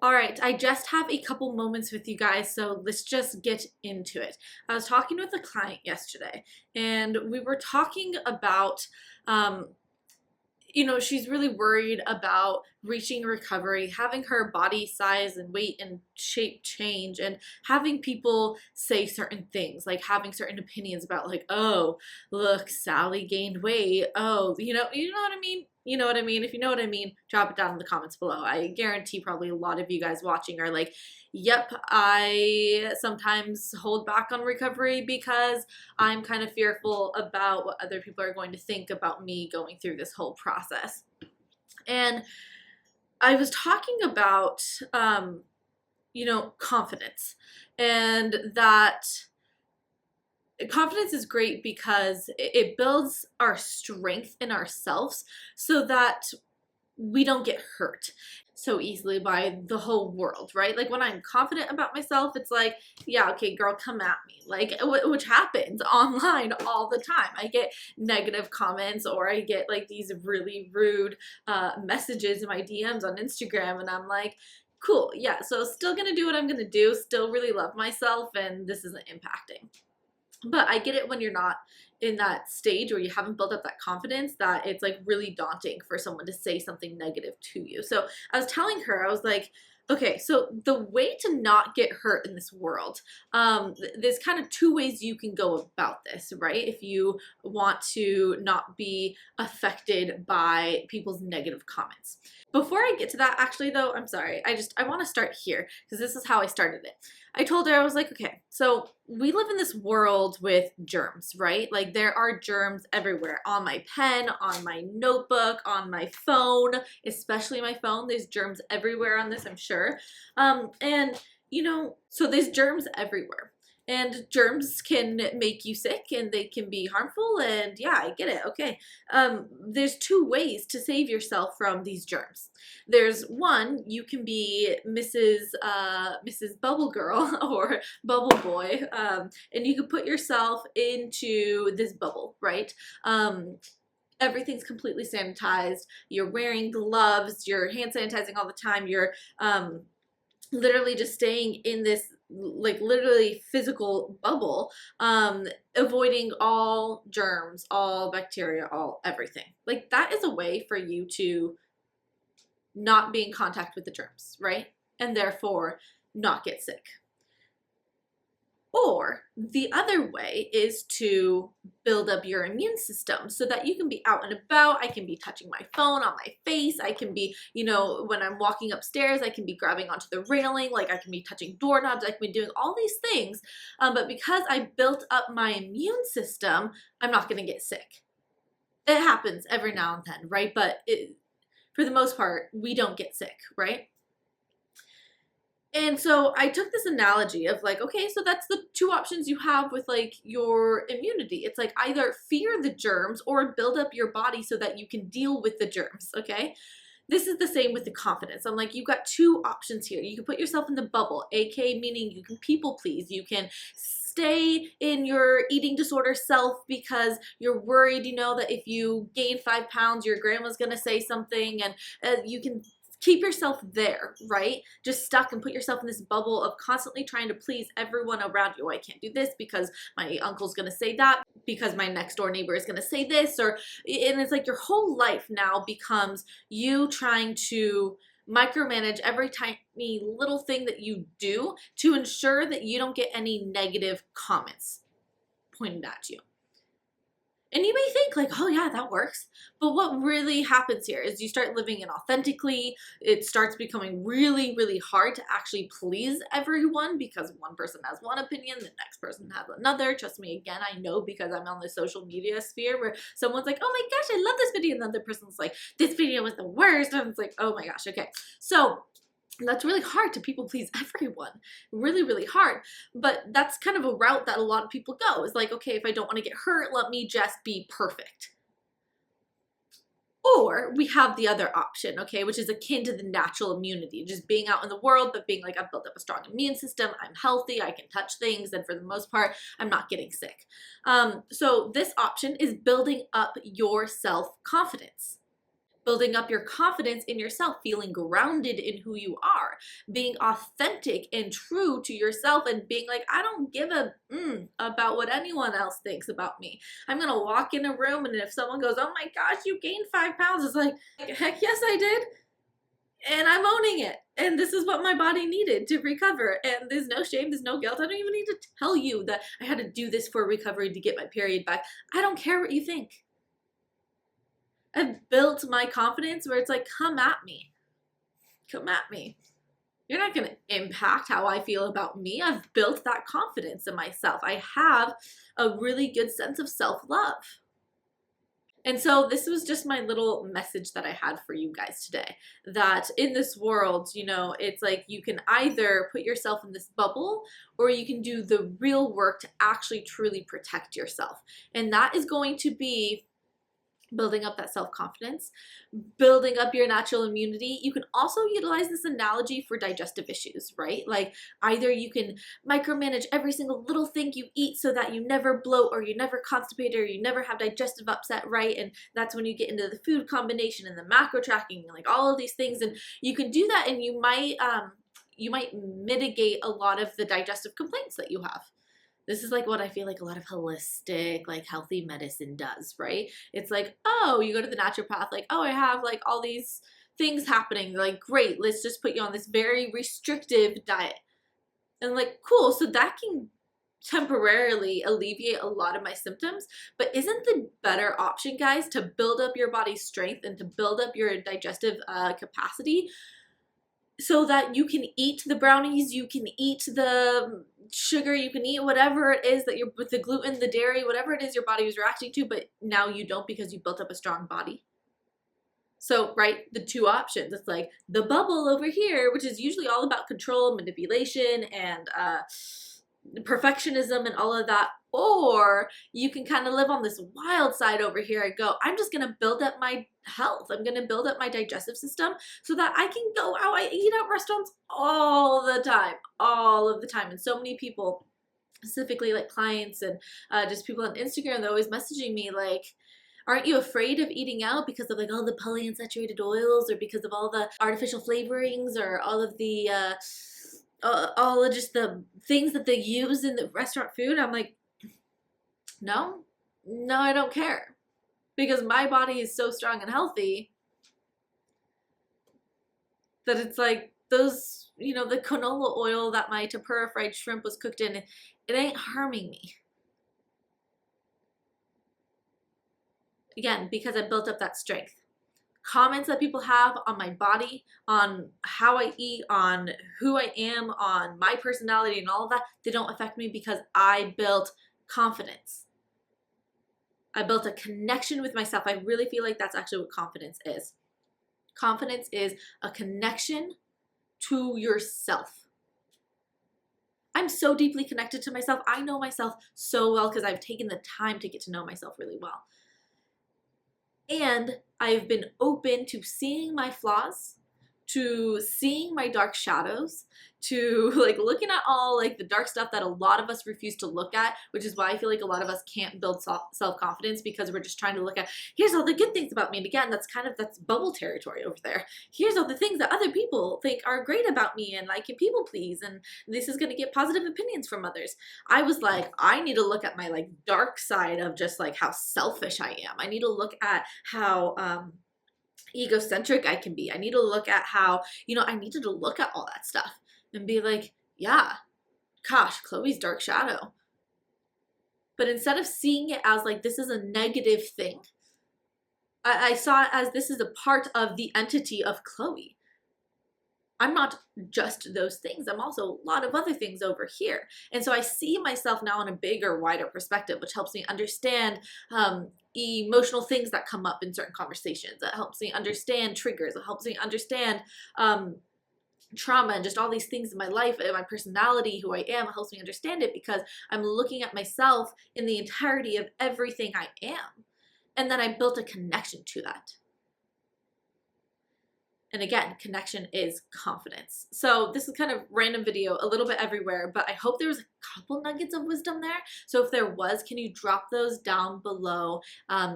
All right, I just have a couple moments with you guys, so let's just get into it. I was talking with a client yesterday, and we were talking about, um, she's really worried about reaching recovery, having her body size and weight and shape change, and having people say certain things, like having certain opinions about, like, oh, look, Sally gained weight. Oh, you know what I mean? You know what I mean? If you know what I mean, drop it down in the comments below. I guarantee probably a lot of you guys watching are like, yep, I sometimes hold back on recovery because I'm kind of fearful about what other people are going to think about me going through this whole process. And I was talking about, confidence, and that confidence is great because it builds our strength in ourselves so that we don't get hurt so easily by the whole world, right? Like when I'm confident about myself, it's like, yeah, okay, girl, come at me. Like, which happens online all the time. I get negative comments, or I get like these really rude messages in my DMs on Instagram, and I'm like, cool, yeah, so still gonna do what I'm gonna do, still really love myself, and this isn't impacting. But I get it when you're not in that stage, or you haven't built up that confidence, that it's like really daunting for someone to say something negative to you. So I was telling her, I was like, okay, so the way to not get hurt in this world, there's kind of two ways you can go about this, right? If you want to not be affected by people's negative comments. Before I get to that, actually though, I'm sorry, I want to start here because this is how I started it. I told her, I was like, okay, so we live in this world with germs, right? Like there are germs everywhere, on my pen, on my notebook, on my phone, especially my phone. There's germs everywhere on this, I'm sure. So there's germs everywhere. And germs can make you sick, and they can be harmful, and yeah, I get it, okay. There's two ways to save yourself from these germs. There's one, you can be Mrs. Bubble Girl or Bubble Boy, and you can put yourself into this bubble, right? Everything's completely sanitized, you're wearing gloves, you're hand sanitizing all the time, you're literally just staying in this like literally physical bubble, avoiding all germs, all bacteria, all everything. Like that is a way for you to not be in contact with the germs, right? And therefore not get sick. Or the other way is to build up your immune system so that you can be out and about. I can be touching my phone on my face. I can be, when I'm walking upstairs, I can be grabbing onto the railing. Like I can be touching doorknobs. I can be doing all these things. But because I built up my immune system, I'm not going to get sick. It happens every now and then, right? But for the most part, we don't get sick, right? And so I took this analogy of like, okay, so that's the two options you have with like your immunity. It's like either fear the germs or build up your body so that you can deal with the germs, okay? This is the same with the confidence. I'm like, you've got two options here. You can put yourself in the bubble, aka meaning you can people please. You can stay in your eating disorder self because you're worried, that if you gain 5 pounds, your grandma's gonna say something, and you can keep yourself there, right? Just stuck and put yourself in this bubble of constantly trying to please everyone around you. I can't do this because my uncle's gonna say that, because my next door neighbor is gonna say this, and it's like your whole life now becomes you trying to micromanage every tiny little thing that you do to ensure that you don't get any negative comments pointed at you. And you may think like, oh yeah, that works. But what really happens here is you start living inauthentically. It starts becoming really, really hard to actually please everyone because one person has one opinion, the next person has another. Trust me, again, I know because I'm on the social media sphere where someone's like, oh my gosh, I love this video. And the other person's like, this video was the worst. And it's like, oh my gosh, okay. So that's really hard to people please everyone. Really, really hard. But that's kind of a route that a lot of people go. It's like, okay, if I don't want to get hurt, let me just be perfect. Or we have the other option, okay, which is akin to the natural immunity, just being out in the world, but being like, I've built up a strong immune system, I'm healthy, I can touch things, and for the most part, I'm not getting sick. So this option is building up your self-confidence. building up your confidence in yourself, feeling grounded in who you are, being authentic and true to yourself, and being like, I don't give a about what anyone else thinks about me. I'm gonna walk in a room, and if someone goes, oh my gosh, you gained 5 pounds, it's like, heck yes, I did. And I'm owning it. And this is what my body needed to recover. And there's no shame, there's no guilt. I don't even need to tell you that I had to do this for recovery to get my period back. I don't care what you think. I've built my confidence where it's like, come at me. Come at me. You're not going to impact how I feel about me. I've built that confidence in myself. I have a really good sense of self-love. And so this was just my little message that I had for you guys today, that in this world, you know, it's like you can either put yourself in this bubble or you can do the real work to actually truly protect yourself. And that is going to be building up that self-confidence, building up your natural immunity. You can also utilize this analogy for digestive issues, right? Like either you can micromanage every single little thing you eat so that you never bloat or you never constipate or you never have digestive upset, right? And that's when you get into the food combination and the macro tracking and like all of these things. And you can do that, and you might mitigate a lot of the digestive complaints that you have. This is like what I feel like a lot of holistic, like healthy medicine does, right? It's like, oh, you go to the naturopath, like, oh, I have like all these things happening. They're like, great, let's just put you on this very restrictive diet. And like, cool, so that can temporarily alleviate a lot of my symptoms, but isn't the better option, guys, to build up your body's strength and to build up your digestive capacity so that you can eat the brownies, you can eat the sugar, you can eat whatever it is that you're, with the gluten, the dairy, whatever it is your body is reacting to, but now you don't because you built up a strong body. So, right, the two options, it's like the bubble over here, which is usually all about control, manipulation, and perfectionism and all of that, or you can kind of live on this wild side over here and go, I'm just gonna build up my health, I'm gonna build up my digestive system so that I can go out, I eat at restaurants all of the time. And so many people, specifically like clients and just people on Instagram, they're always messaging me like, aren't you afraid of eating out because of like all the polyunsaturated oils, or because of all the artificial flavorings, or all of the all of just the things that they use in the restaurant food? I'm like, no, I don't care, because my body is so strong and healthy that it's like those, you know, the canola oil that my tempura fried shrimp was cooked in, it ain't harming me. Again, because I built up that strength. Comments that people have on my body, on how I eat, on who I am, on my personality and all of that, they don't affect me because I built confidence. I built a connection with myself. I really feel like that's actually what confidence is. Confidence is a connection to yourself. I'm so deeply connected to myself. I know myself so well because I've taken the time to get to know myself really well. And I've been open to seeing my flaws, to seeing my dark shadows, to like looking at all like the dark stuff that a lot of us refuse to look at, which is why I feel like a lot of us can't build self-confidence, because we're just trying to look at, here's all the good things about me. And again, that's bubble territory over there. Here's all the things that other people think are great about me, and I can people please, and this is going to get positive opinions from others. I was like, I need to look at my like dark side of just like how selfish I am. I need to look at how egocentric I can be. I need to look at how, you know, I needed to look at all that stuff and be like, yeah, gosh, Chloe's dark shadow. But instead of seeing it as like, this is a negative thing, I saw it as this is a part of the entity of Chloe. I'm not just those things. I'm also a lot of other things over here. And so I see myself now in a bigger, wider perspective, which helps me understand emotional things that come up in certain conversations. It helps me understand triggers. It helps me understand trauma and just all these things in my life and my personality, who I am. It helps me understand it because I'm looking at myself in the entirety of everything I am. And then I built a connection to that. And again, connection is confidence. So this is kind of random video, a little bit everywhere, but I hope there was couple nuggets of wisdom there. So if there was, can you drop those down below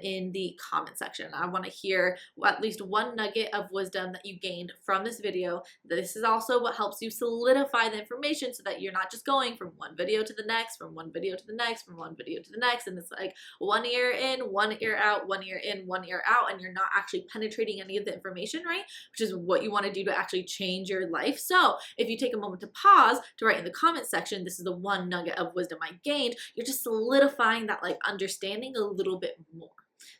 in the comment section? I want to hear at least one nugget of wisdom that you gained from this video. This is also what helps you solidify the information so that you're not just going from one video to the next, from one video to the next, from one video to the next, and it's like one ear in, one ear out, one ear in, one ear out, and you're not actually penetrating any of the information, right? Which is what you want to do to actually change your life. So if you take a moment to pause to write in the comment section, this is the one nugget of wisdom I gained, you're just solidifying that like understanding a little bit more.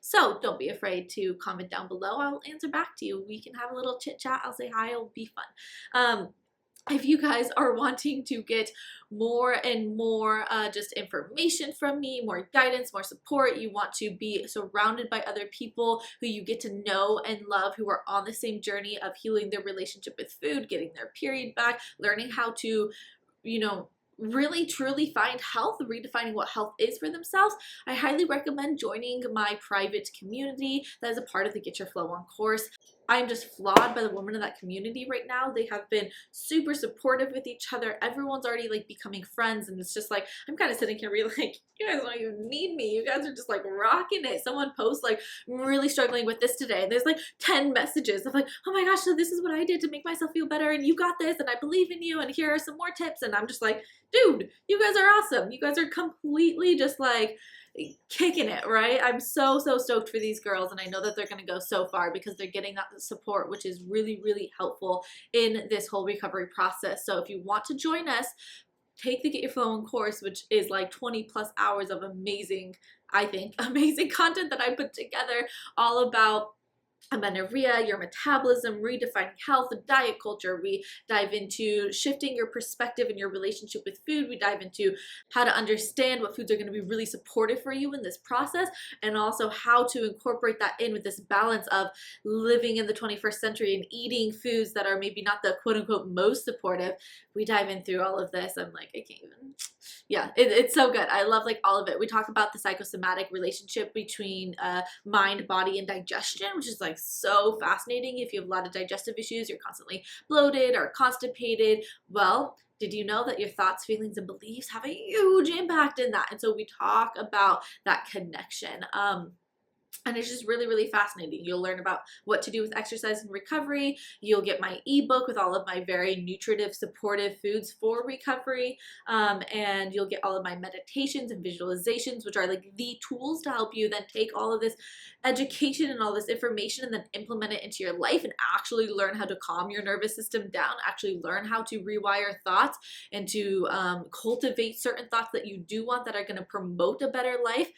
So don't be afraid to comment down below. I will answer back to you. We can have a little chit chat. I'll say hi. It'll be fun. If you guys are wanting to get more and more just information from me, more guidance, more support, you want to be surrounded by other people who you get to know and love, who are on the same journey of healing their relationship with food, getting their period back, learning how to, you know, really truly find health, redefining what health is for themselves, I highly recommend joining my private community that is a part of the Get Your Flow On course. I'm just flawed by the women in that community right now. They have been super supportive with each other. Everyone's already like becoming friends, and it's just like, I'm kind of sitting here really like, you guys don't even need me. You guys are just like rocking it. Someone posts like, I'm really struggling with this today. And there's like 10 messages of like, oh my gosh, so this is what I did to make myself feel better, and you got this, and I believe in you, and here are some more tips. And I'm just like, dude, you guys are awesome. You guys are completely just like kicking it, right? I'm so stoked for these girls, and I know that they're going to go so far because they're getting that support, which is really helpful in this whole recovery process. So if you want to join us, take the Get Your Flow On course, which is like 20+ hours of amazing, I think, amazing content that I put together all about amenorrhea, your metabolism, redefining health, diet culture. We dive into shifting your perspective and your relationship with food. We dive into how to understand what foods are going to be really supportive for you in this process, and also how to incorporate that in with this balance of living in the 21st century and eating foods that are maybe not the quote-unquote most supportive. We dive in through all of this. I'm like, I can't even. Yeah, it's so good. I love like all of it. We talk about the psychosomatic relationship between mind, body, and digestion, which is like so fascinating. If you have a lot of digestive issues, you're constantly bloated or constipated, well, did you know that your thoughts, feelings, and beliefs have a huge impact in that? And so we talk about that connection. And it's just really fascinating. You'll learn about what to do with exercise and recovery. You'll get my ebook with all of my very nutritive, supportive foods for recovery. And you'll get all of my meditations and visualizations, which are like the tools to help you then take all of this education and all this information and then implement it into your life and actually learn how to calm your nervous system down, actually learn how to rewire thoughts and to cultivate certain thoughts that you do want that are going to promote a better life.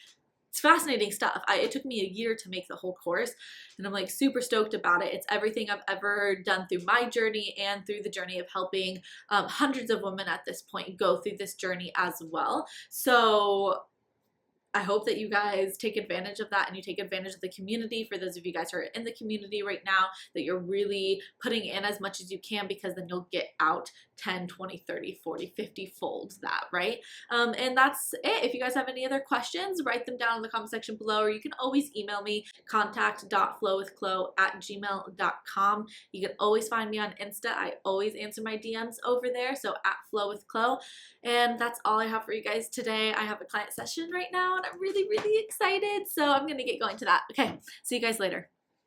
It's fascinating stuff. It took me a year to make the whole course, and I'm like super stoked about it. It's everything I've ever done through my journey and through the journey of helping hundreds of women at this point go through this journey as well. So I hope that you guys take advantage of that and you take advantage of the community. For those of you guys who are in the community right now, that you're really putting in as much as you can, because then you'll get out 10, 20, 30, 40, 50 folds that, right? And that's it. If you guys have any other questions, write them down in the comment section below, or you can always email me, contact.flowwithchlo@gmail.com. You can always find me on Insta. I always answer my DMs over there, so @flowwithchlo. And that's all I have for you guys today. I have a client session right now, and I'm really excited, so I'm gonna get going to that. Okay, see you guys later.